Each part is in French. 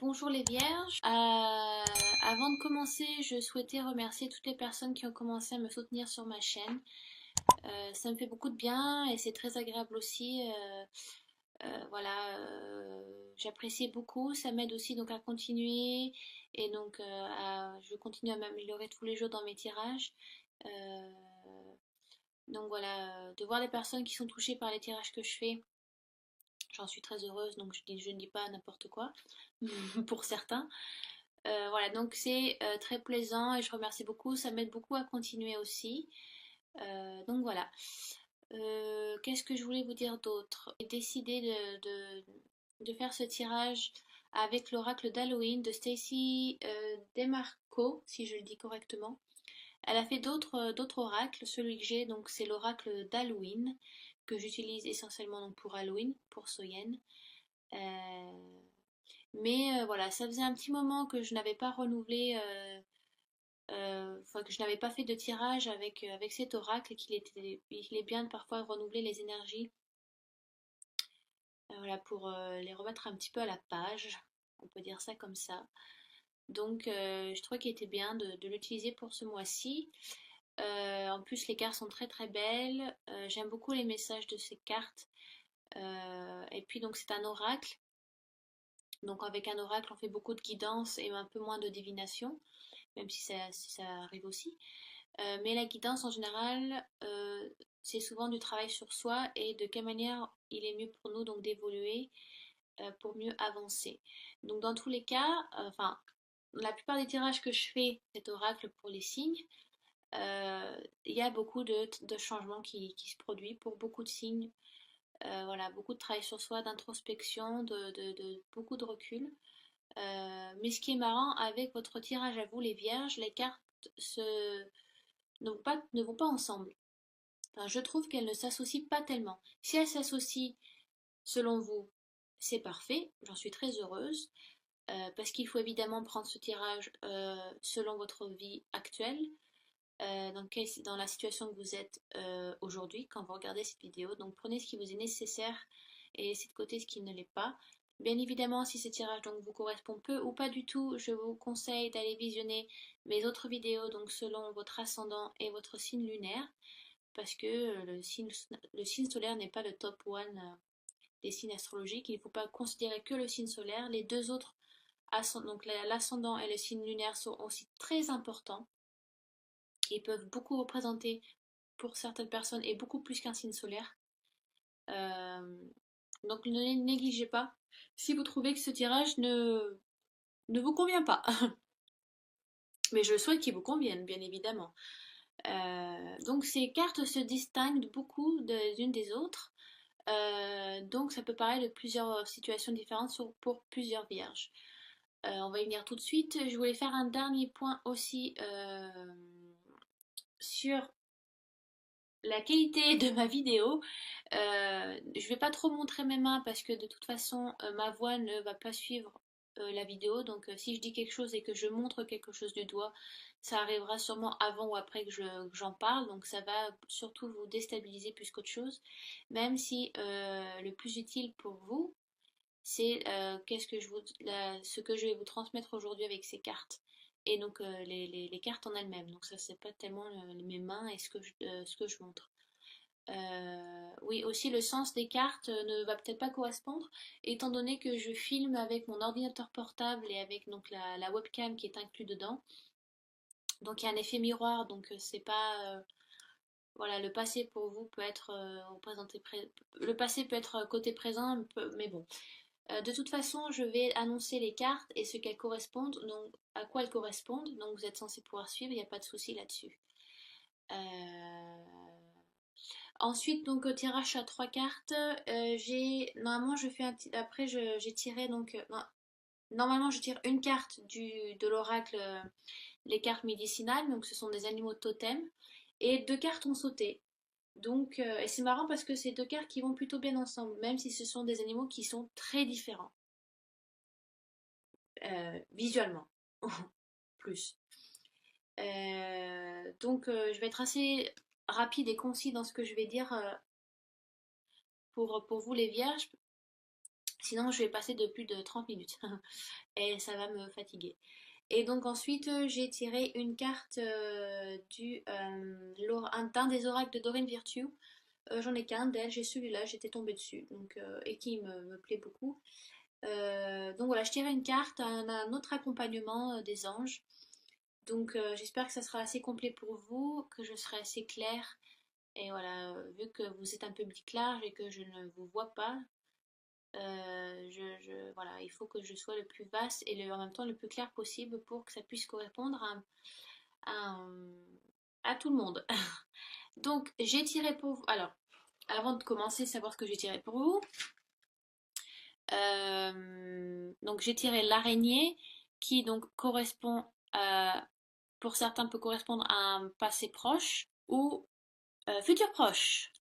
Bonjour les vierges. Avant de commencer, je souhaitais remercier toutes les personnes qui ont commencé à me soutenir sur ma chaîne. Ça me fait beaucoup de bien et c'est très agréable aussi. Voilà, j'apprécie beaucoup. Ça m'aide aussi donc à continuer et donc je continue à m'améliorer tous les jours dans mes tirages. Euh, donc voilà, de voir les personnes qui sont touchées par les tirages que je fais, j'en suis très heureuse. Donc je ne dis pas n'importe quoi pour certains. Voilà, donc c'est très plaisant et je remercie beaucoup, ça m'aide beaucoup à continuer aussi. Donc voilà. Qu'est-ce que je voulais vous dire d'autre? J'ai décidé de faire ce tirage avec l'oracle d'Halloween de Stacy Demarco, si je le dis correctement. Elle a fait d'autres oracles. Celui que j'ai, donc c'est l'oracle d'Halloween que j'utilise essentiellement donc pour Halloween, pour Soyen. Euh, mais voilà, ça faisait un petit moment que je n'avais pas renouvelé, enfin que je n'avais pas fait de tirage avec cet oracle et il est bien de parfois renouveler les énergies, voilà, pour les remettre un petit peu à la page, on peut dire ça comme ça. Donc je trouvais qu'il était bien de l'utiliser pour ce mois-ci. En plus les cartes sont très très belles. J'aime beaucoup les messages de ces cartes. Et puis donc c'est un oracle. Donc avec un oracle on fait beaucoup de guidance et un peu moins de divination, même si ça arrive aussi. Mais la guidance en général, c'est souvent du travail sur soi et de quelle manière il est mieux pour nous donc d'évoluer pour mieux avancer. Donc dans tous les cas, enfin la plupart des tirages que je fais, cet oracle pour les signes, il y a beaucoup de changements qui se produisent pour beaucoup de signes. Voilà, beaucoup de travail sur soi, d'introspection, de beaucoup de recul. Mais ce qui est marrant avec votre tirage à vous les vierges, les cartes se, ne vont pas ensemble. Enfin, je trouve qu'elles ne s'associent pas tellement. Si elles s'associent, selon vous, c'est parfait, j'en suis très heureuse, parce qu'il faut évidemment prendre ce tirage selon votre vie actuelle, dans la situation que vous êtes aujourd'hui quand vous regardez cette vidéo. Donc prenez ce qui vous est nécessaire et laissez de côté ce qui ne l'est pas. Bien évidemment, si ce tirage donc vous correspond peu ou pas du tout, je vous conseille d'aller visionner mes autres vidéos donc selon votre ascendant et votre signe lunaire, parce que le signe solaire n'est pas le top one des signes astrologiques. Il ne faut pas considérer que le signe solaire. Les deux autres, donc l'ascendant et le signe lunaire, sont aussi très importants. Ils peuvent beaucoup représenter pour certaines personnes et beaucoup plus qu'un signe solaire. Euh, donc ne négligez pas si vous trouvez que ce tirage ne vous convient pas. Mais je souhaite qu'il vous convienne, bien évidemment. Donc ces cartes se distinguent beaucoup des unes des autres. Donc ça peut parler de plusieurs situations différentes pour plusieurs vierges. On va y venir tout de suite. Je voulais faire un dernier point aussi sur la qualité de ma vidéo. Je vais pas trop montrer mes mains parce que de toute façon ma voix ne va pas suivre la vidéo. Donc si je dis quelque chose et que je montre quelque chose du doigt, ça arrivera sûrement avant ou après que j'en parle. Donc ça va surtout vous déstabiliser plus qu'autre chose. Même si le plus utile pour vous, c'est ce que je vais vous transmettre aujourd'hui avec ces cartes. Et donc les cartes en elles-mêmes. Donc ça c'est pas tellement mes mains et ce que je montre. Oui, aussi le sens des cartes ne va peut-être pas correspondre, étant donné que je filme avec mon ordinateur portable et avec donc la webcam qui est inclus dedans. Donc il y a un effet miroir, donc c'est pas voilà, le passé pour vous peut être le passé peut être côté présent, mais bon. De toute façon, je vais annoncer les cartes et ce qu'elles correspondent, donc à quoi elles correspondent. Donc vous êtes censé pouvoir suivre, il n'y a pas de souci là-dessus. Euh, Ensuite, donc au tirage à trois cartes, j'ai normalement je fais un petit. Après, j'ai tiré donc non, normalement je tire une carte de l'oracle, les cartes médicinales. Donc ce sont des animaux totems et deux cartes ont sauté. Donc et c'est marrant parce que c'est deux cartes qui vont plutôt bien ensemble, même si ce sont des animaux qui sont très différents visuellement plus. Donc je vais être assez rapide et concis dans ce que je vais dire pour vous les vierges. Sinon, je vais passer de plus de 30 minutes et ça va me fatiguer. Et donc ensuite, j'ai tiré une carte d'un des oracles de Dorine Virtue. J'en ai qu'un d'elle, j'ai celui-là, j'étais tombée dessus, donc, et qui me plaît beaucoup. Donc voilà, je tirais une carte, un autre accompagnement des anges. Donc j'espère que ça sera assez complet pour vous, que je serai assez claire. Et voilà, vu que vous êtes un public large et que je ne vous vois pas, voilà, il faut que je sois le plus vaste et en même temps le plus clair possible pour que ça puisse correspondre à, à tout le monde. Donc j'ai tiré pour vous. Alors, avant de commencer, savoir ce que j'ai tiré pour vous. Donc j'ai tiré l'araignée qui donc correspond pour certains peut correspondre à un passé proche ou futur proche.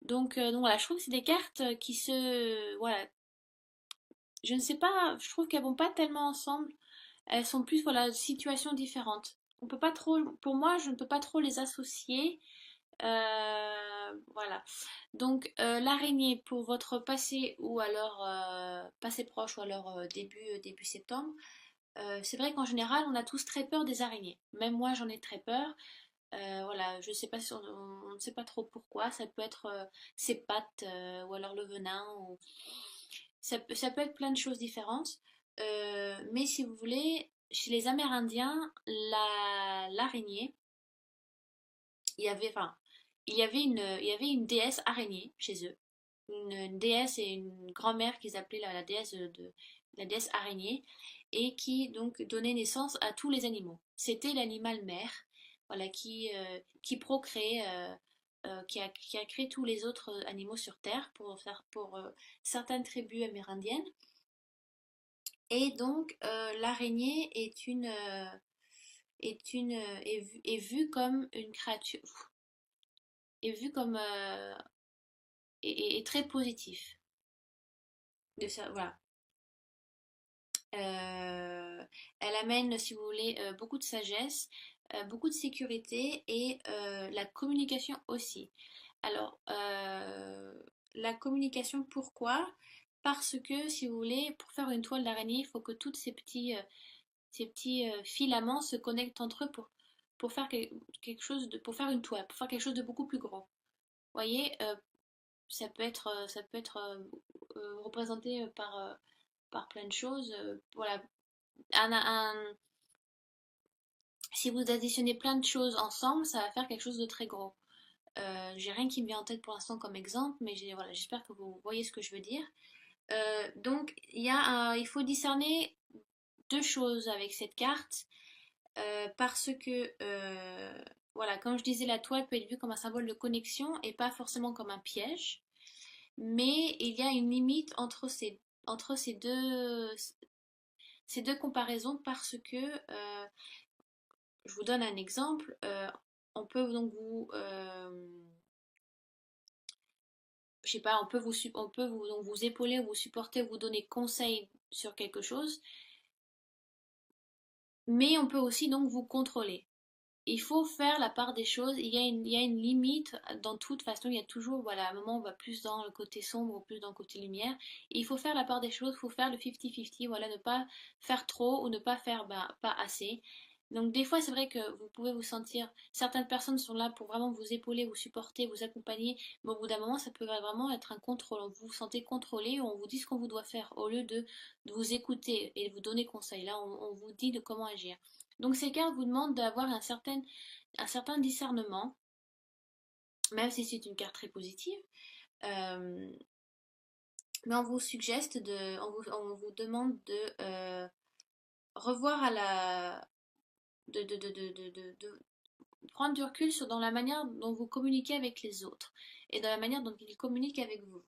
Donc voilà, je trouve que c'est des cartes qui se voilà, je ne sais pas, je trouve qu'elles vont pas tellement ensemble. Elles sont plus voilà situations différentes. On peut pas trop, pour moi, je ne peux pas trop les associer. Voilà. Donc l'araignée pour votre passé ou alors passé proche ou alors début septembre. C'est vrai qu'en général, on a tous très peur des araignées. Même moi, j'en ai très peur. Voilà, je sais pas si on ne sait pas trop pourquoi. Ça peut être ses pattes ou alors le venin. Ça peut être plein de choses différentes. Mais si vous voulez, chez les Amérindiens, l'araignée, il y avait, enfin, il y avait une déesse araignée chez eux. Une déesse et une grand-mère qu'ils appelaient la déesse araignée et qui donc donnait naissance à tous les animaux. C'était l'animal mère, voilà, qui procréait, qui a créé tous les autres animaux sur Terre pour certaines tribus amérindiennes. Et donc l'araignée est vue comme une créature, est vue comme est très positif. De ça, voilà. Euh, Elle amène, si vous voulez, beaucoup de sagesse, beaucoup de sécurité et la communication aussi. Alors, la communication, pourquoi? Parce que, si vous voulez, pour faire une toile d'araignée, il faut que tous ces petits filaments se connectent entre eux pour faire quelque chose pour faire une toile, pour faire quelque chose de beaucoup plus gros. Vous voyez, ça peut être représenté par plein de choses. Voilà, un, un- si vous additionnez plein de choses ensemble, ça va faire quelque chose de très gros. J'ai rien qui me vient en tête pour l'instant comme exemple, mais voilà, j'espère que vous voyez ce que je veux dire. Donc, il faut discerner deux choses avec cette carte, parce que, voilà, comme je disais, la toile peut être vue comme un symbole de connexion et pas forcément comme un piège, mais il y a une limite entre ces deux comparaisons parce que je vous donne un exemple. On peut donc je sais pas, on peut vous, donc vous épauler, vous supporter, vous donner conseil sur quelque chose, mais on peut aussi donc vous contrôler. Il faut faire la part des choses. Il y a une limite dans toute façon. Il y a toujours, voilà, à un moment on va plus dans le côté sombre ou plus dans le côté lumière. Et il faut faire la part des choses. Il faut faire le 50-50. Voilà, ne pas faire trop ou ne pas faire pas assez. Donc des fois c'est vrai que vous pouvez vous sentir, certaines personnes sont là pour vraiment vous épauler, vous supporter, vous accompagner, mais au bout d'un moment ça peut vraiment être un contrôle, vous vous sentez contrôlé, on vous dit ce qu'on vous doit faire au lieu de vous écouter et de vous donner conseil, là on vous dit de comment agir. Donc ces cartes vous demandent d'avoir un certain discernement, même si c'est une carte très positive, euh, mais on vous suggeste on vous demande de revoir à la, de prendre du recul dans la manière dont vous communiquez avec les autres et dans la manière dont ils communiquent avec vous.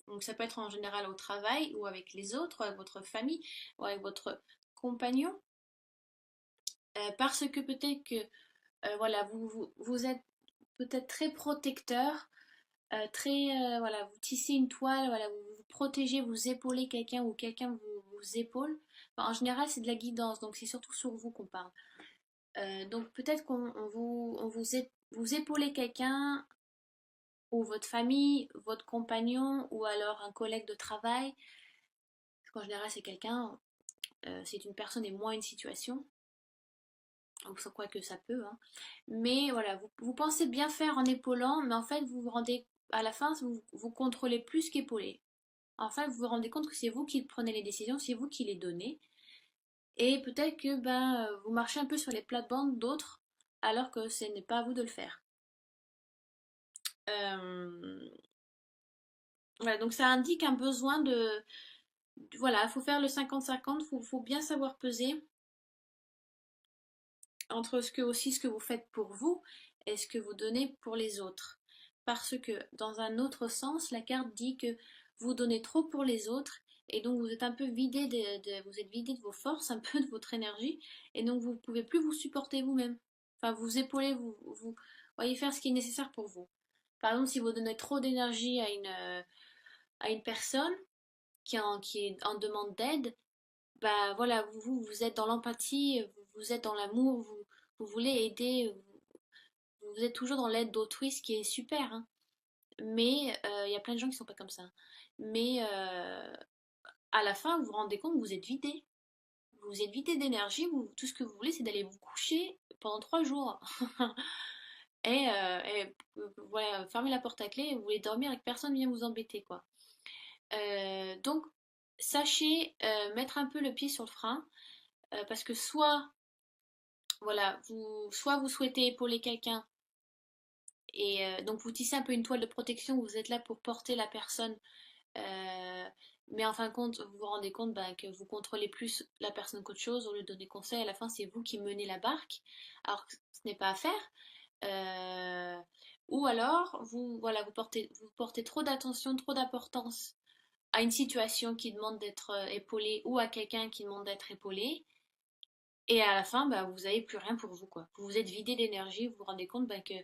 Donc ça peut être en général au travail ou avec les autres, ou avec votre famille, ou avec votre compagnon, parce que peut-être que voilà, vous êtes peut-être très protecteur, très voilà, vous tissez une toile, voilà, vous protégez, vous épaulez quelqu'un ou quelqu'un vous épaule. Enfin, en général, c'est de la guidance, donc c'est surtout sur vous qu'on parle. Donc peut-être vous épaulez quelqu'un ou votre famille, votre compagnon ou alors un collègue de travail. Parce qu'en général, c'est quelqu'un, c'est une personne et moins une situation. Donc, sans quoi que ça peut, hein. Mais voilà, vous pensez bien faire en épaulant, mais en fait, vous vous rendez, à la fin, vous contrôlez plus qu'épauler. En fait, vous vous rendez compte que c'est vous qui prenez les décisions, c'est vous qui les donnez. Et peut-être que ben, vous marchez un peu sur les plates-bandes d'autres, alors que ce n'est pas à vous de le faire. Euh, voilà, donc ça indique un besoin voilà, il faut faire le 50-50, faut bien savoir peser entre ce que vous faites pour vous et ce que vous donnez pour les autres. Parce que dans un autre sens, la carte dit que vous donnez trop pour les autres et donc vous êtes un peu vidé vous êtes vidé de vos forces, un peu de votre énergie et donc vous ne pouvez plus vous supporter vous-même. Enfin, vous épauler, vous voyez faire ce qui est nécessaire pour vous. Par exemple, si vous donnez trop d'énergie à une personne qui est en demande d'aide, bah voilà, vous êtes dans l'empathie, vous êtes dans l'amour, vous voulez aider, vous êtes toujours dans l'aide d'autrui, ce qui est super, hein. Mais il y a plein de gens qui sont pas comme ça. Mais à la fin, vous vous rendez compte que vous êtes vidé. Vous êtes vidé d'énergie, tout ce que vous voulez, c'est d'aller vous coucher pendant 3 jours. Voilà, fermez la porte à clé et vous voulez dormir et que personne vient vous embêter, quoi. Donc, sachez mettre un peu le pied sur le frein, parce que voilà, soit vous souhaitez épauler quelqu'un et donc vous tissez un peu une toile de protection, vous êtes là pour porter la personne, euh, mais en fin de compte, vous vous rendez compte ben, que vous contrôlez plus la personne qu'autre chose, au lieu de donner conseil, à la fin c'est vous qui menez la barque, alors que ce n'est pas à faire. Euh, ou alors, voilà, vous portez trop d'attention, trop d'importance à une situation qui demande d'être épaulée ou à quelqu'un qui demande d'être épaulé. Et à la fin, bah, vous n'avez plus rien pour vous, quoi. Vous vous êtes vidé d'énergie, vous vous rendez compte bah, que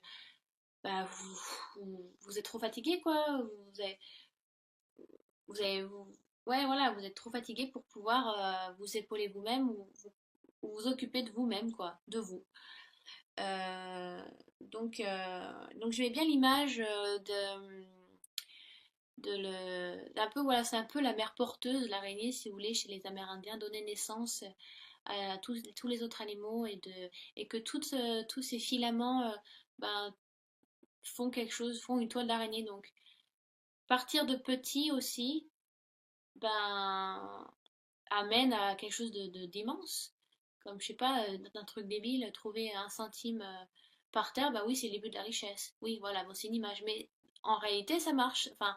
bah, vous êtes trop fatigué, quoi. Vous, ouais, voilà, vous êtes trop fatigué pour pouvoir vous épauler vous-même ou vous occuper de vous-même, quoi, de vous. Euh, donc je mets bien l'image d'un peu, voilà, c'est un peu la mère porteuse, l'araignée, si vous voulez, chez les Amérindiens, donner naissance à tous les autres animaux et que tous ces filaments ben, font quelque chose, font une toile d'araignée. Donc, partir de petit aussi, ben, amène à quelque chose d'immense. Comme, je sais pas, d'un truc débile, trouver un centime par terre, bah oui, c'est le début de la richesse. Oui, voilà, bon, c'est une image. Mais en réalité, ça marche. Enfin,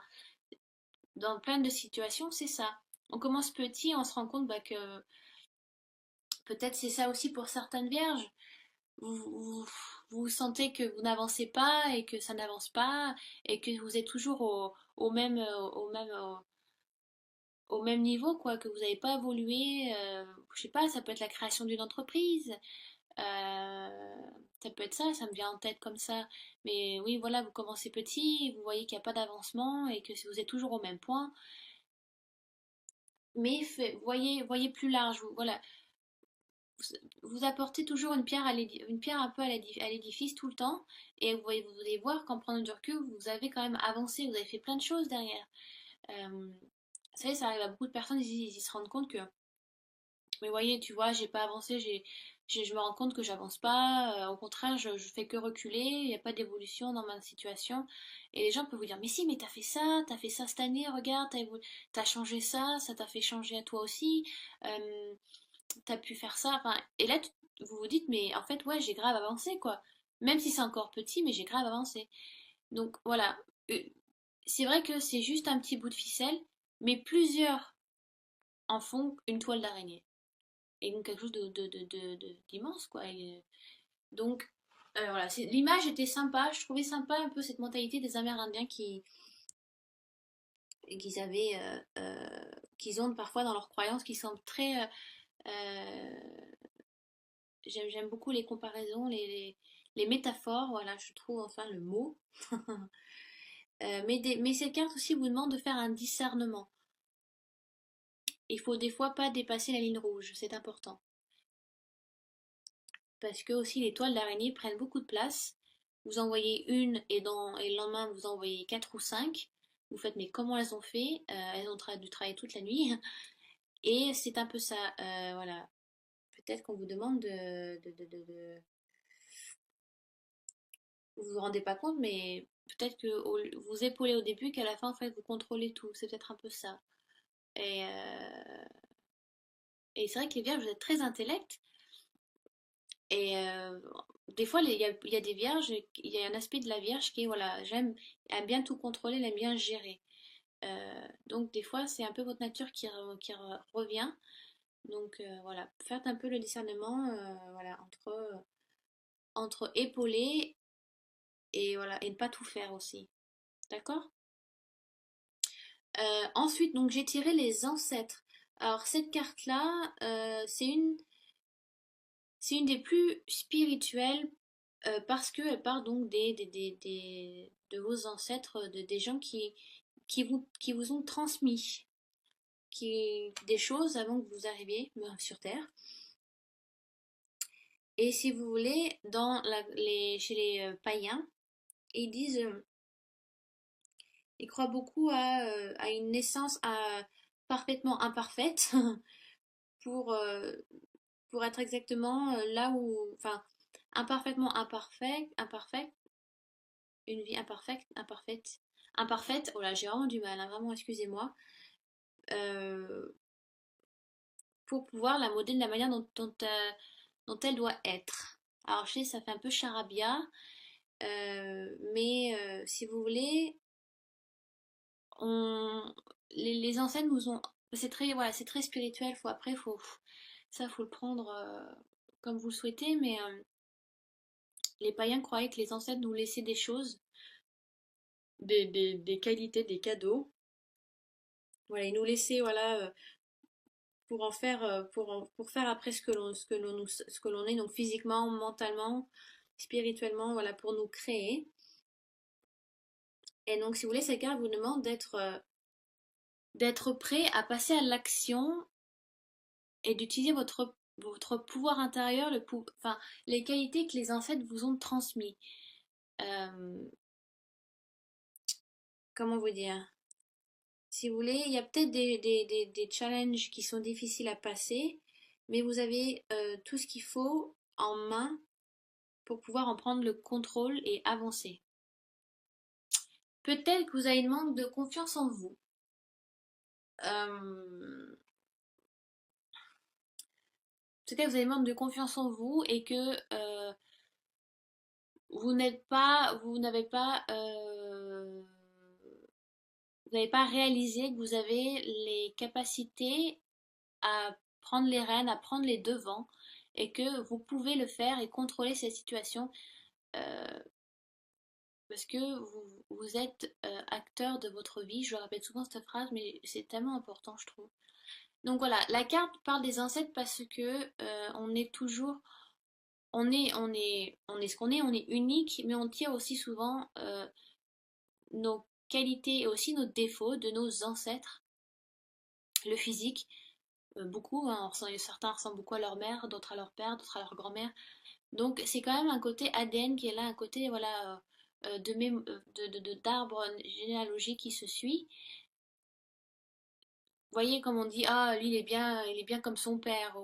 dans plein de situations, c'est ça. On commence petit, on se rend compte bah, que peut-être c'est ça aussi pour certaines vierges. Vous, vous sentez que vous n'avancez pas et que ça n'avance pas et que vous êtes toujours au même niveau, quoi, que vous n'avez pas évolué. Je sais pas, ça peut être la création d'une entreprise, ça peut être ça, ça me vient en tête comme ça. Mais oui, voilà, vous commencez petit, vous voyez qu'il n'y a pas d'avancement et que vous êtes toujours au même point. Mais voyez plus large, voilà. Vous apportez toujours une pierre un peu à l'édifice tout le temps, et vous allez voir qu'en prenant du recul, vous avez quand même avancé, vous avez fait plein de choses derrière. Vous savez, ça arrive à beaucoup de personnes, ils se rendent compte que, mais voyez, tu vois, j'ai pas avancé, je me rends compte que j'avance pas, au contraire, je fais que reculer, il n'y a pas d'évolution dans ma situation. Et les gens peuvent vous dire, mais si, mais t'as fait ça cette année, regarde, t'as changé ça, ça t'a fait changer à toi aussi. Euh, T'as pu faire ça. Enfin, et là, vous vous dites, mais en fait, ouais, j'ai grave avancé, quoi. Même si c'est encore petit, mais j'ai grave avancé. Donc voilà. Euh, C'est vrai que c'est juste un petit bout de ficelle, mais plusieurs en font une toile d'araignée. Et donc quelque chose d'immense, quoi. Donc, voilà. L'image était sympa. Je trouvais sympa un peu cette mentalité des Amérindiens qu'ils avaient, qu'ils ont parfois dans leurs croyances, qui semblent très. J'aime beaucoup les comparaisons, les métaphores, voilà, je trouve enfin le mot. Mais cette carte aussi vous demande de faire un discernement. Il faut des fois pas dépasser la ligne rouge, c'est important. Parce que aussi les toiles d'araignée prennent beaucoup de place. Vous en voyez une et le lendemain vous en voyez quatre ou cinq. Vous faites mais comment elles ont fait? Elles ont dû travailler toute la nuit. Et c'est un peu ça, voilà. Peut-être qu'on vous demande vous vous rendez pas compte, mais peut-être que vous épaulez au début, qu'à la fin, en fait, vous contrôlez tout. C'est peut-être un peu ça. Et, et c'est vrai que les vierges, vous êtes très intellect. Et des fois, il y a des vierges, il y a un aspect de la vierge qui est, voilà, aime bien tout contrôler, elle aime bien gérer. Donc des fois, c'est un peu votre nature revient. Donc voilà, faites un peu le discernement, voilà, entre épauler et voilà, et ne pas tout faire aussi. D'accord? Ensuite, donc j'ai tiré les ancêtres. Alors cette carte-là, c'est une des plus spirituelles parce qu'elle part donc de vos ancêtres, des gens qui vous ont transmis des choses avant que vous arriviez sur Terre. Et si vous voulez, chez les païens, ils disent, ils croient beaucoup à une naissance parfaitement imparfaite pour, euh, pour être exactement là où, enfin, imparfaitement imparfait, une vie imparfaite. Oh là, j'ai vraiment du mal, hein, vraiment, excusez-moi, euh, pour pouvoir la modeler de la manière dont elle doit être. Alors, je sais, ça fait un peu charabia, mais si vous voulez, on, les ancêtres nous ont, c'est très, voilà, c'est très spirituel. Faut le prendre comme vous le souhaitez, mais les païens croyaient que les ancêtres nous laissaient des choses, des qualités, des cadeaux. Voilà, ils nous laissaient, voilà, pour en faire, pour faire après ce que l'on est, donc physiquement, mentalement, spirituellement, voilà, pour nous créer. Et donc, si vous voulez, cette carte vous demande d'être prêt à passer à l'action et d'utiliser votre pouvoir intérieur, enfin, les qualités que les ancêtres vous ont transmis. Euh, Comment vous dire? Si vous voulez, il y a peut-être des challenges qui sont difficiles à passer, mais vous avez tout ce qu'il faut en main pour pouvoir en prendre le contrôle et avancer. Peut-être que vous avez une manque de confiance en vous. Euh, Peut-être que vous avez un manque de confiance en vous et que vous n'avez pas réalisé que vous avez les capacités à prendre les rênes, à prendre les devants, et que vous pouvez le faire et contrôler cette situation euh, parce que vous êtes acteur de votre vie. Je répète souvent cette phrase, mais c'est tellement important, je trouve. Donc voilà, la carte parle des ancêtres parce que on est toujours, on est ce qu'on est, on est unique, mais on tire aussi souvent nos qualités et aussi nos défauts de nos ancêtres. Le physique, beaucoup, hein, certains ressemblent beaucoup à leur mère, d'autres à leur père, d'autres à leur grand-mère. Donc c'est quand même un côté ADN qui est là, un côté voilà d'arbre généalogique qui se suit. Vous voyez comme on dit ah lui il est bien comme son père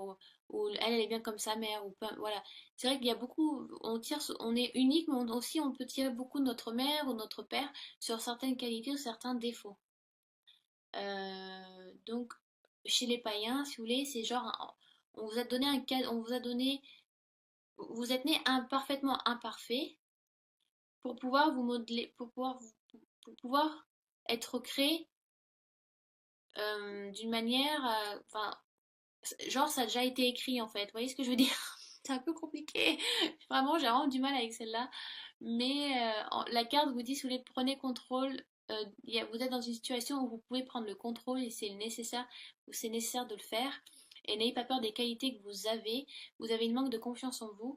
ou elle est bien comme sa mère voilà. C'est vrai qu'il y a beaucoup on est unique mais aussi on peut tirer beaucoup de notre mère ou notre père sur certaines qualités ou certains défauts. Donc chez les païens si vous voulez c'est genre on vous a donné un cadre, on vous a donné vous êtes né parfaitement imparfait pour pouvoir vous modeler, pour pouvoir être créé d'une manière, enfin, genre ça a déjà été écrit en fait. Vous voyez ce que je veux dire? C'est un peu compliqué. Vraiment, j'ai vraiment du mal avec celle-là. Mais la carte vous dit si vous voulez prenez contrôle. Vous êtes dans une situation où vous pouvez prendre le contrôle et c'est nécessaire de le faire. Et n'ayez pas peur des qualités que vous avez. Vous avez une manque de confiance en vous.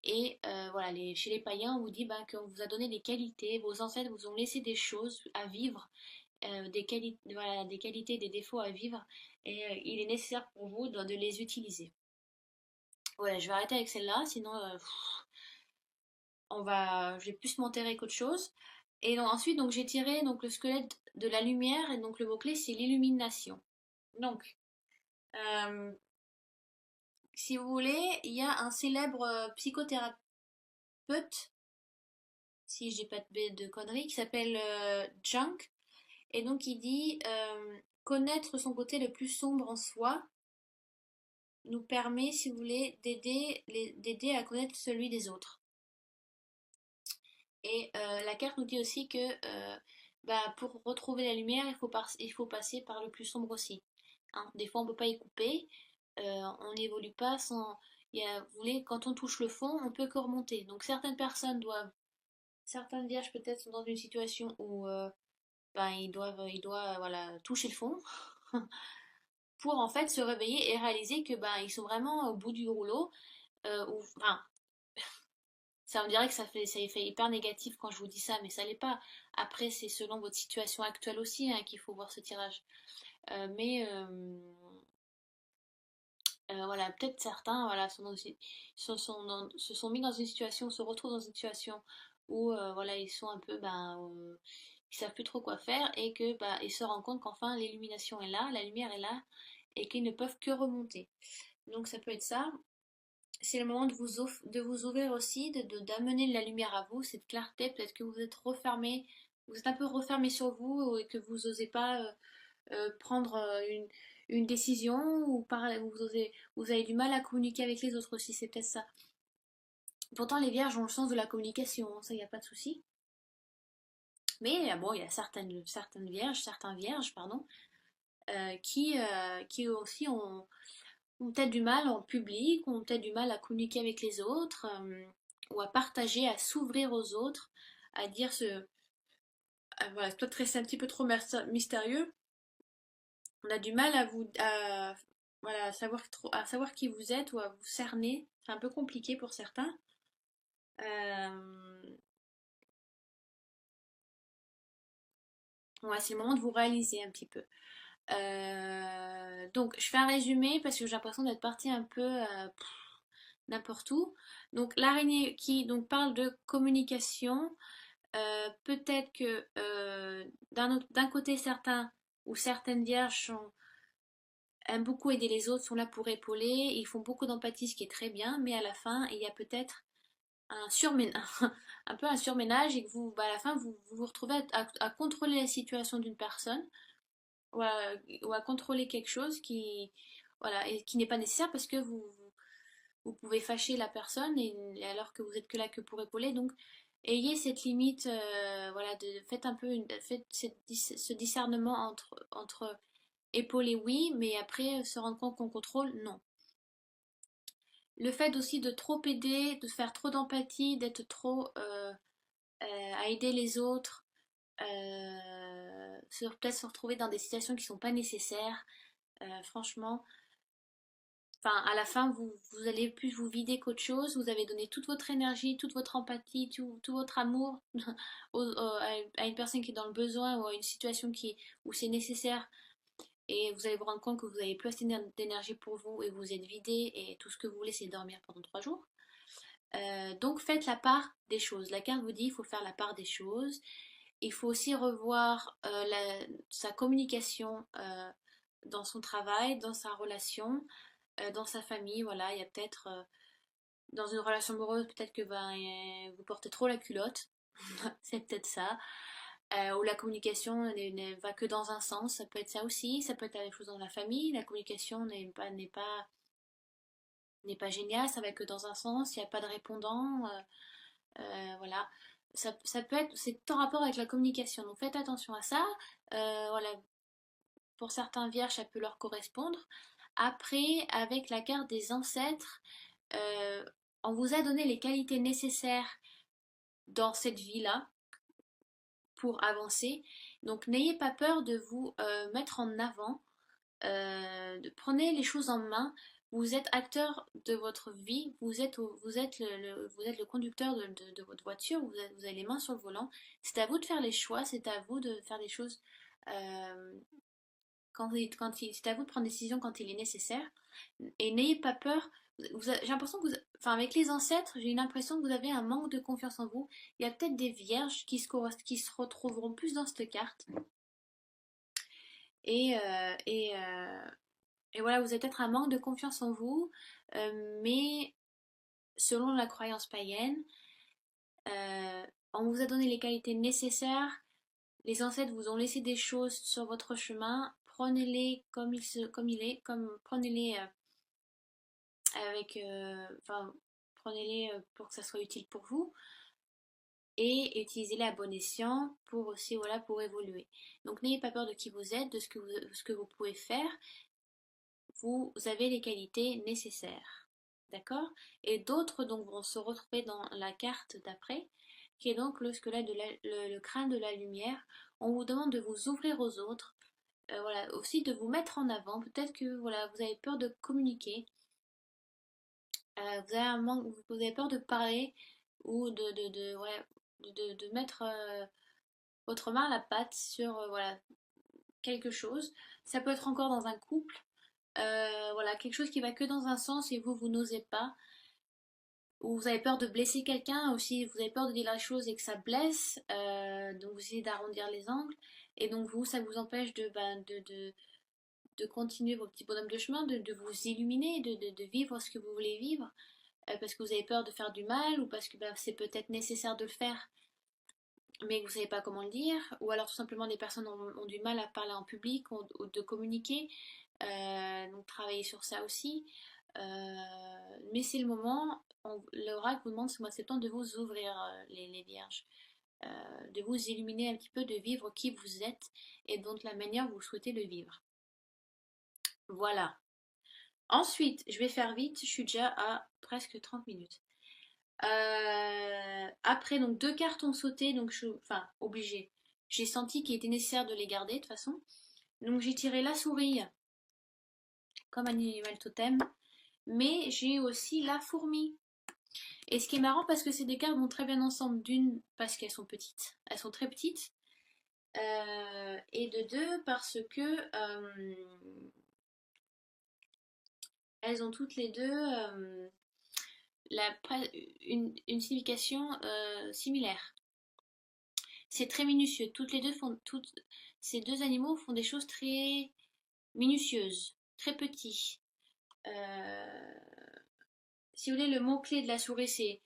Et voilà, chez les païens, on vous dit ben, qu'on vous a donné des qualités, vos ancêtres vous ont laissé des choses à vivre, voilà, des qualités, des défauts à vivre, et il est nécessaire pour vous de les utiliser. Ouais, je vais arrêter avec celle-là, sinon je vais plus m'enterrer qu'autre chose. Et donc, ensuite, donc, j'ai tiré donc, le squelette de la lumière, et donc le mot-clé c'est l'illumination. Donc, Euh, Si vous voulez, il y a un célèbre psychothérapeute, si je dis pas de conneries, qui s'appelle Jung. Et donc il dit connaître son côté le plus sombre en soi nous permet, si vous voulez, d'aider à connaître celui des autres. Et la carte nous dit aussi que bah, pour retrouver la lumière, il faut passer par le plus sombre aussi. Hein. Des fois, on ne peut pas y couper. On n'évolue pas sans. Vous voulez, quand on touche le fond, on peut que remonter. Donc certaines vierges peut-être sont dans une situation où ben, ils doivent voilà, toucher le fond pour en fait se réveiller et réaliser que ben, ils sont vraiment au bout du rouleau. Enfin, ça me dirait que ça fait hyper négatif quand je vous dis ça, mais ça l'est pas. Après, c'est selon votre situation actuelle aussi hein, qu'il faut voir ce tirage. Mais voilà, peut-être certains voilà, se sont mis dans une situation, se retrouvent dans une situation où voilà, ils sont un peu, ils savent plus trop quoi faire et que bah, ils se rendent compte qu'enfin l'illumination est là, la lumière est là et qu'ils ne peuvent que remonter. Donc ça peut être ça. C'est le moment de vous ouvrir aussi, d'amener la lumière à vous, cette clarté. Peut-être que vous êtes refermé, vous êtes un peu refermé sur vous et que vous n'osez pas prendre une décision ou vous avez du mal à communiquer avec les autres aussi, c'est peut-être ça. Pourtant, les vierges ont le sens de la communication, hein, ça, il n'y a pas de souci. Mais bon, il y a certaines vierges, certains vierges, pardon, qui aussi ont peut-être du mal en public, ont peut-être du mal à communiquer avec les autres, ou à partager, à s'ouvrir aux autres, à dire ce. Voilà, c'est peut-être c'est un petit peu trop mystérieux. On a du mal voilà, à savoir qui vous êtes ou à vous cerner. C'est un peu compliqué pour certains. Euh, ouais, c'est le moment de vous réaliser un petit peu. Donc, je fais un résumé parce que j'ai l'impression d'être partie un peu n'importe où. Donc, l'araignée qui donc, parle de communication, peut-être que d'un côté, certains ou certaines vierges aiment beaucoup aider les autres, sont là pour épauler, ils font beaucoup d'empathie, ce qui est très bien, mais à la fin, il y a peut-être un surménage, un peu un surménage et que vous, bah, à la fin, vous retrouvez à contrôler la situation d'une personne ou ou à contrôler quelque chose qui, voilà, et qui n'est pas nécessaire parce que vous pouvez fâcher la personne et alors que vous êtes que là que pour épauler. Donc, ayez cette limite, voilà, faites un peu ce discernement entre épauler, oui, mais après se rendre compte qu'on contrôle, non. Le fait aussi de trop aider, de faire trop d'empathie, d'être trop à aider les autres, peut-être se retrouver dans des situations qui sont pas nécessaires. Franchement, enfin, à la fin, vous allez plus vous vider qu'autre chose. Vous avez donné toute votre énergie, toute votre empathie, tout votre amour à une personne qui est dans le besoin ou à une situation où c'est nécessaire. Et vous allez vous rendre compte que vous n'avez plus assez d'énergie pour vous et vous êtes vidé et tout ce que vous voulez, c'est dormir pendant 3 jours. Donc faites la part des choses. La carte vous dit qu'il faut faire la part des choses. Il faut aussi revoir sa communication dans son travail, dans sa relation, dans sa famille. Voilà, il y a peut-être dans une relation amoureuse, peut-être que vous portez trop la culotte. C'est peut-être ça. Ou la communication ne va que dans un sens. Ça peut être ça aussi. Ça peut être la même chose dans la famille. La communication n'est pas géniale. Ça va que dans un sens. Il n'y a pas de répondant. Voilà. Ça peut être, c'est tout en rapport avec la communication. Donc faites attention à ça. Voilà, pour certains vierges, ça peut leur correspondre. Après, avec la carte des ancêtres, euh, on vous a donné les qualités nécessaires dans cette vie-là pour avancer. Donc n'ayez pas peur de vous mettre en avant, prenez les choses en main. Vous êtes acteur de votre vie, vous êtes le conducteur de votre voiture, vous avez les mains sur le volant. C'est à vous de faire les choix, c'est à vous de faire des choses euh, c'est à vous de prendre des décisions quand il est nécessaire. Et n'ayez pas peur. J'ai l'impression que enfin, avec les ancêtres, j'ai l'impression que vous avez un manque de confiance en vous. Il y a peut-être des vierges qui se retrouveront plus dans cette carte. Et, euh, et, euh, Et voilà, vous avez peut-être un manque de confiance en vous, mais selon la croyance païenne, on vous a donné les qualités nécessaires, les ancêtres vous ont laissé des choses sur votre chemin, prenez-les comme il est, prenez-les enfin, prenez-les pour que ça soit utile pour vous et utilisez-les à bon escient pour aussi, voilà, pour évoluer. Donc n'ayez pas peur de qui vous êtes, de ce que vous pouvez faire. Vous avez les qualités nécessaires. D'accord? Et d'autres donc vont se retrouver dans la carte d'après, qui est donc le squelette le crâne de la lumière. On vous demande de vous ouvrir aux autres, voilà, aussi de vous mettre en avant. Peut-être que voilà, vous avez peur de communiquer, vous avez peur de parler ou ouais, de mettre votre main à la pâte sur voilà, quelque chose. Ça peut être encore dans un couple. Voilà, quelque chose qui va que dans un sens et vous n'osez pas, ou vous avez peur de blesser quelqu'un aussi, vous avez peur de dire la chose et que ça blesse, donc vous essayez d'arrondir les angles, et donc vous, ça vous empêche de continuer vos petits bonhommes de chemin, de vous illuminer, de vivre ce que vous voulez vivre, parce que vous avez peur de faire du mal, ou parce que bah, c'est peut-être nécessaire de le faire, mais que vous ne savez pas comment le dire, ou alors tout simplement des personnes ont du mal à parler en public ou de communiquer, donc travailler sur ça aussi. Mais c'est le moment, l'oracle vous demande ce mois de septembre de vous ouvrir, les vierges, de vous illuminer un petit peu, de vivre qui vous êtes et donc la manière dont vous souhaitez le vivre. Voilà. Ensuite, je vais faire vite, je suis déjà à presque 30 minutes. Après, donc deux cartes ont sauté, donc enfin, obligé. J'ai senti qu'il était nécessaire de les garder de toute façon. Donc j'ai tiré la souris comme animal totem, mais j'ai aussi la fourmi. Et ce qui est marrant parce que ces deux cartes vont très bien ensemble, d'une parce qu'elles sont petites, elles sont très petites, et de deux parce que elles ont toutes les deux la, une signification similaire. C'est très minutieux. Ces deux animaux font des choses très minutieuses, très petits. Euh, si vous voulez, le mot-clé de la souris, c'est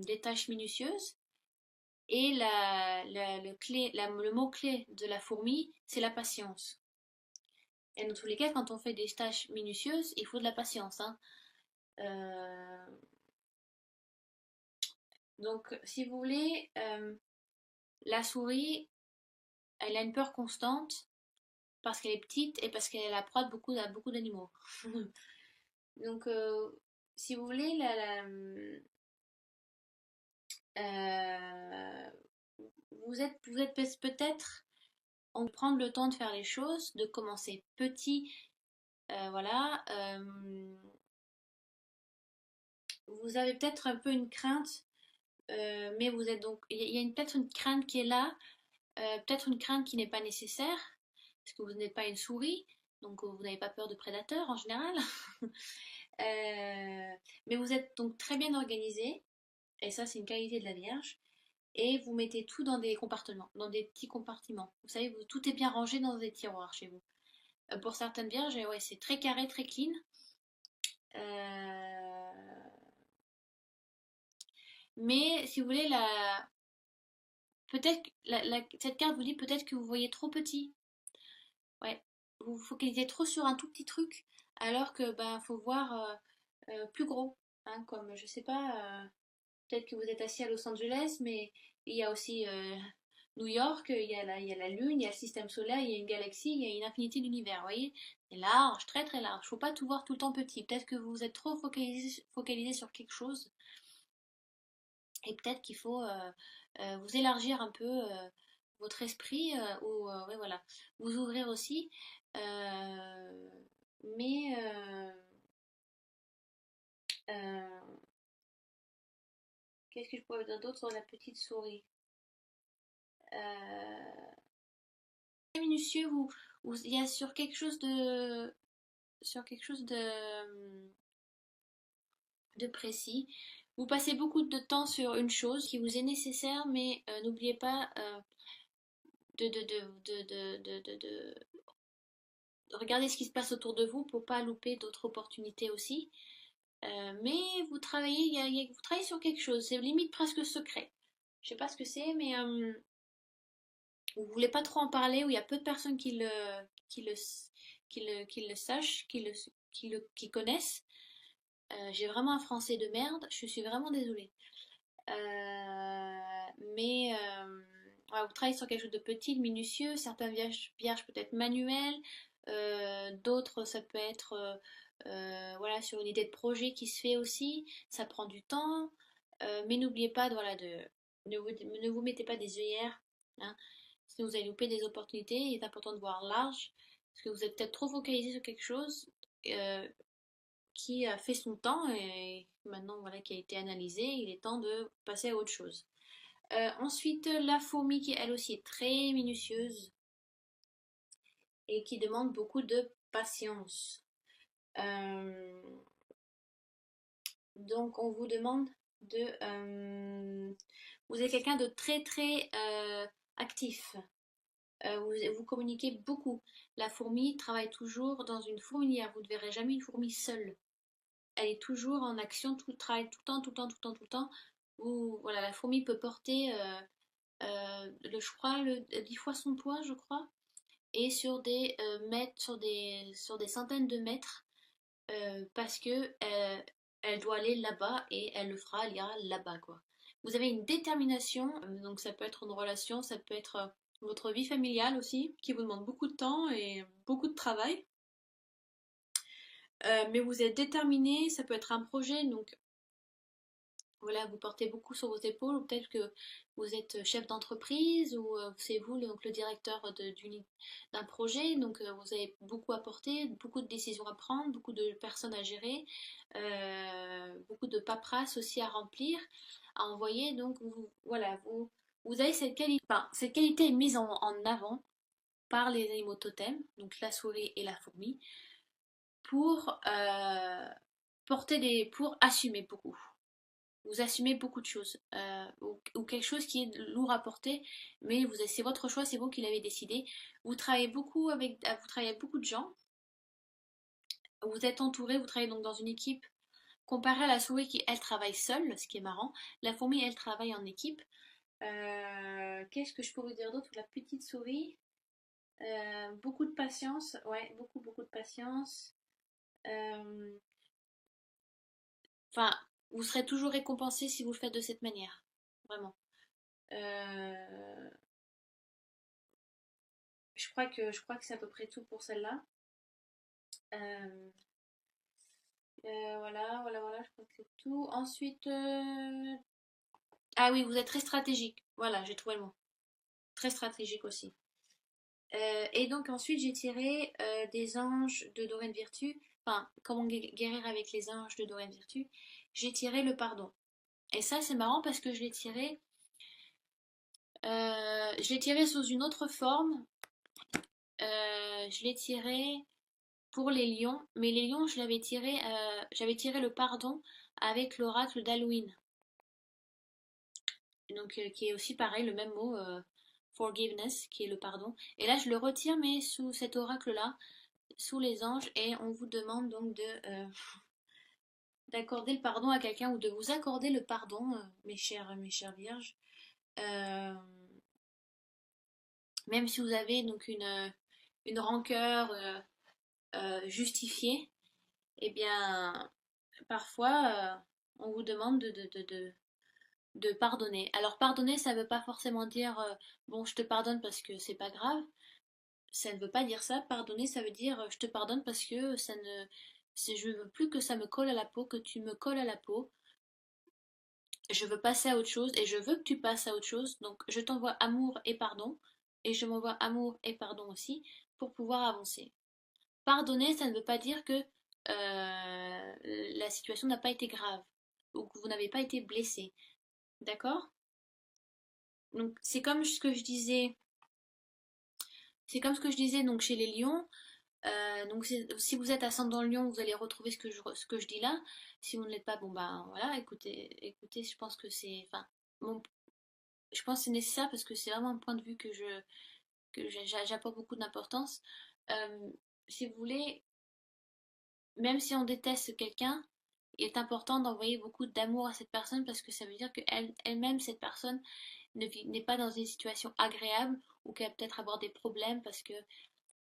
des tâches minutieuses. Et le mot-clé de la fourmi, c'est la patience. Et dans tous les cas, quand on fait des tâches minutieuses, il faut de la patience, hein. Euh, donc, si vous voulez, la souris, elle a une peur constante parce qu'elle est petite et parce qu'elle est la proie de beaucoup d'animaux. Donc, si vous voulez, euh, vous êtes peut-être en prendre le temps de faire les choses, de commencer petit, voilà. Vous avez peut-être un peu une crainte, mais vous êtes donc, il y a peut-être une crainte qui est là, peut-être une crainte qui n'est pas nécessaire, parce que vous n'êtes pas une souris, donc vous n'avez pas peur de prédateurs en général. Mais vous êtes donc très bien organisé, et ça c'est une qualité de la Vierge, et vous mettez tout dans des compartiments, dans des petits compartiments. Vous savez, tout est bien rangé dans des tiroirs chez vous. Pour certaines Vierges, ouais, c'est très carré, très clean. Mais si vous voulez, peut-être cette carte vous dit peut-être que vous voyez trop petit. Ouais, vous vous focalisez trop sur un tout petit truc, alors que ben faut voir plus gros. Hein, comme je sais pas, peut-être que vous êtes assis à Los Angeles, mais il y a aussi New York, il y a la Lune, il y a le système solaire, il y a une galaxie, il y a une infinité d'univers. Vous voyez, c'est large, très très large. Faut pas tout voir tout le temps petit. Peut-être que vous êtes trop focalisé sur quelque chose. Et peut-être qu'il faut vous élargir un peu votre esprit ou ouais, voilà, vous ouvrir aussi. Euh, mais euh, qu'est-ce que je pourrais dire d'autre sur la petite souris? Très minutieux où il y a sur quelque chose de précis. Vous passez beaucoup de temps sur une chose qui vous est nécessaire, mais n'oubliez pas de regardez ce qui se passe autour de vous pour pas louper d'autres opportunités aussi. Mais vous travaillez, vous travaillez sur quelque chose, c'est limite presque secret. Je sais pas ce que c'est, mais vous voulez pas trop en parler, où il y a peu de personnes qui le, qui le sachent, qui connaissent. J'ai vraiment un français de merde, je suis vraiment désolée. Mais voilà, vous travaillez sur quelque chose de petit, de minutieux, certains vierges peut-être manuels, d'autres ça peut être voilà, sur une idée de projet qui se fait aussi, ça prend du temps, mais n'oubliez pas voilà, ne vous mettez pas des œillères, hein, sinon vous allez louper des opportunités, il est important de voir large, parce que vous êtes peut-être trop focalisé sur quelque chose euh, qui a fait son temps et maintenant voilà, qui a été analysé, il est temps de passer à autre chose. Ensuite, la fourmi qui elle aussi est très minutieuse et qui demande beaucoup de patience. Euh, donc on vous demande de... vous êtes quelqu'un de très très actif. Vous communiquez beaucoup. La fourmi travaille toujours dans une fourmilière. Vous ne verrez jamais une fourmi seule. Elle est toujours en action, tout travaille tout le temps, tout le temps, tout le temps, tout le temps. Voilà, la fourmi peut porter, je crois, 10 fois son poids, je crois, et sur des mètres, sur des centaines de mètres, parce que elle doit aller là-bas et elle le fera, elle ira là-bas, quoi. Vous avez une détermination, donc ça peut être une relation, ça peut être votre vie familiale aussi, qui vous demande beaucoup de temps et beaucoup de travail. Mais vous êtes déterminé, ça peut être un projet, donc voilà, vous portez beaucoup sur vos épaules, ou peut-être que vous êtes chef d'entreprise, ou c'est vous donc, le directeur d'un projet, donc vous avez beaucoup à porter, beaucoup de décisions à prendre, beaucoup de personnes à gérer, beaucoup de paperasse aussi à remplir, à envoyer, donc voilà, vous avez cette qualité, enfin, cette qualité est mise en avant par les animaux totems, donc la souris et la fourmi, pour pour assumer beaucoup. Vous assumez beaucoup de choses, ou quelque chose qui est lourd à porter, mais c'est votre choix, c'est vous qui l'avez décidé. Vous travaillez avec beaucoup de gens, vous êtes entouré, vous travaillez donc dans une équipe, comparé à la souris qui, elle, travaille seule, ce qui est marrant. La fourmi, elle, travaille en équipe. Qu'est-ce que je peux vous dire d'autre? La petite souris, beaucoup de patience, ouais, beaucoup, beaucoup de patience. Euh, Enfin, vous serez toujours récompensé si vous le faites de cette manière, vraiment. Euh, je crois que c'est à peu près tout pour celle-là. Euh, voilà, je crois que c'est tout. Ensuite, ah oui, vous êtes très stratégique. Voilà, j'ai trouvé le mot. Très stratégique aussi. Et donc ensuite, j'ai tiré des anges de Doreen Virtue. Enfin, comment guérir avec les anges de Doreen Virtue. J'ai tiré le pardon. Et ça, c'est marrant parce que je l'ai tiré sous une autre forme. Je l'ai tiré pour les lions, mais les lions, j'avais tiré le pardon avec l'oracle d'Halloween, donc qui est aussi pareil, le même mot, forgiveness, qui est le pardon. Et là, je le retire, mais sous cet oracle-là, sous les anges, et on vous demande donc d'accorder le pardon à quelqu'un ou de vous accorder le pardon, mes chères vierges. Euh, Même si vous avez donc une rancœur justifiée, eh bien, parfois, on vous demande de pardonner. Alors pardonner, ça ne veut pas forcément dire bon, je te pardonne parce que c'est pas grave. Ça ne veut pas dire ça. Pardonner, ça veut dire je te pardonne parce que je veux plus que ça me colle à la peau, que tu me colles à la peau. Je veux passer à autre chose et je veux que tu passes à autre chose. Donc je t'envoie amour et pardon et je m'envoie amour et pardon aussi pour pouvoir avancer. Pardonner, ça ne veut pas dire que la situation n'a pas été grave ou que vous n'avez pas été blessé. D'accord? Donc c'est comme ce que je disais donc chez les lions. Donc si vous êtes ascendant lion, vous allez retrouver ce que je dis là. Si vous ne l'êtes pas, bon bah voilà, écoutez, je pense que enfin, bon, je pense que c'est nécessaire parce que c'est vraiment un point de vue que j'apporte beaucoup d'importance. Euh, si vous voulez, même si on déteste quelqu'un, il est important d'envoyer beaucoup d'amour à cette personne parce que ça veut dire qu'elle elle-même, cette personne, n'est pas dans une situation agréable ou qu'elle va peut-être avoir des problèmes parce que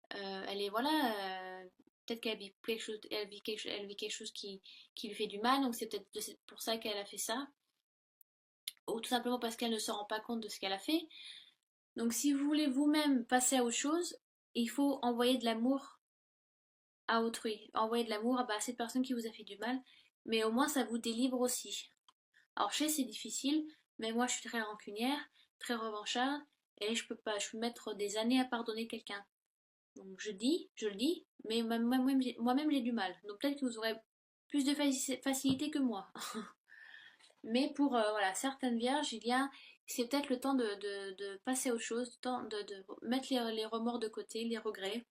elle est, voilà, peut-être qu'elle vit quelque chose, elle vit quelque chose qui lui fait du mal, donc c'est peut-être pour ça qu'elle a fait ça, ou tout simplement parce qu'elle ne se rend pas compte de ce qu'elle a fait. Donc si vous voulez vous-même passer à autre chose, il faut envoyer de l'amour à autrui, envoyer de l'amour à cette personne qui vous a fait du mal, mais au moins ça vous délivre aussi. Alors je sais c'est difficile, mais moi je suis très rancunière, très revancharde, et je peux pas, je peux mettre des années à pardonner quelqu'un. Donc je le dis, mais moi-même j'ai du mal. Donc peut-être que vous aurez plus de facilité que moi. Mais pour voilà, certaines vierges, c'est peut-être le temps de passer à autre chose, le temps de mettre les remords de côté, les regrets.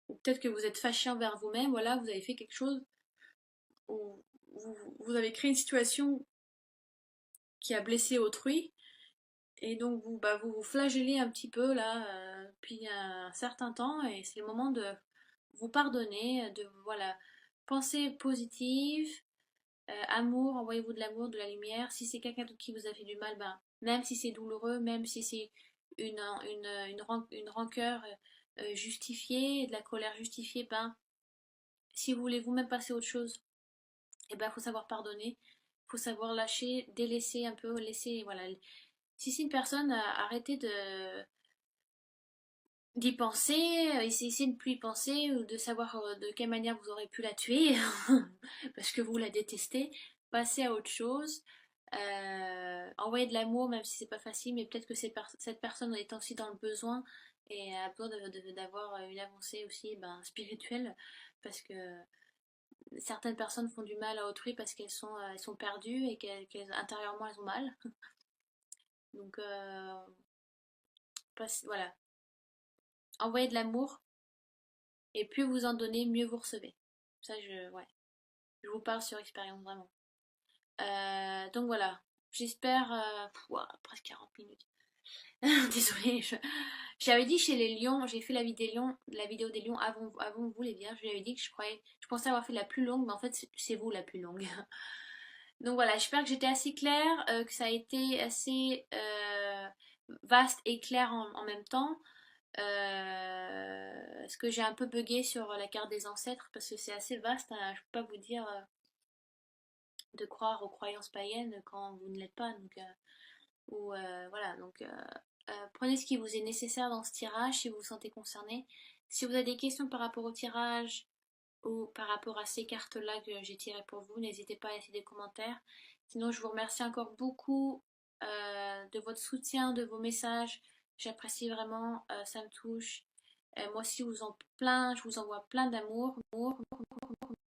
Ou peut-être que vous êtes fâché envers vous-même, voilà, vous avez fait quelque chose, ou vous avez créé une situation qui a blessé autrui, et donc vous vous flagellez un petit peu là, puis un certain temps, et c'est le moment de vous pardonner, de voilà, pensée positive, amour, envoyez-vous de l'amour, de la lumière. Si c'est quelqu'un qui vous a fait du mal, ben, même si c'est douloureux, même si c'est une rancœur justifiée, de la colère justifiée, ben, si vous voulez vous-même passer à autre chose, et ben, il faut savoir pardonner, il faut savoir lâcher, délaisser un peu, laisser, voilà. Si c'est une personne, arrêtez d'y penser, essayez de ne plus y penser, ou de savoir de quelle manière vous aurez pu la tuer, parce que vous la détestez, passez à autre chose, envoyez de l'amour, même si c'est pas facile, mais peut-être que cette personne est aussi dans le besoin, et a besoin d'avoir une avancée aussi ben, spirituelle, parce que certaines personnes font du mal à autrui parce elles sont perdues et intérieurement elles ont mal. Donc voilà, envoyez de l'amour, et plus vous en donnez, mieux vous recevez. Ça, ouais, je vous parle sur expérience, vraiment. Donc voilà, j'espère... ouah, presque 40 minutes. Désolée, j'avais dit chez les lions, j'ai fait la vidéo des lions avant vous les vierges, je lui avais dit que je pensais avoir fait la plus longue, mais en fait c'est vous la plus longue. Donc voilà, j'espère que j'étais assez claire, que ça a été assez vaste et clair en même temps. Est-ce que j'ai un peu bugué sur la carte des ancêtres parce que c'est assez vaste, hein, je peux pas vous dire de croire aux croyances païennes quand vous ne l'êtes pas. Donc, voilà, donc prenez ce qui vous est nécessaire dans ce tirage si vous vous sentez concerné. Si vous avez des questions par rapport au tirage ou par rapport à ces cartes-là que j'ai tirées pour vous, n'hésitez pas à laisser des commentaires. Sinon, je vous remercie encore beaucoup de votre soutien, de vos messages. J'apprécie vraiment, ça me touche. Moi aussi, je vous envoie plein d'amour.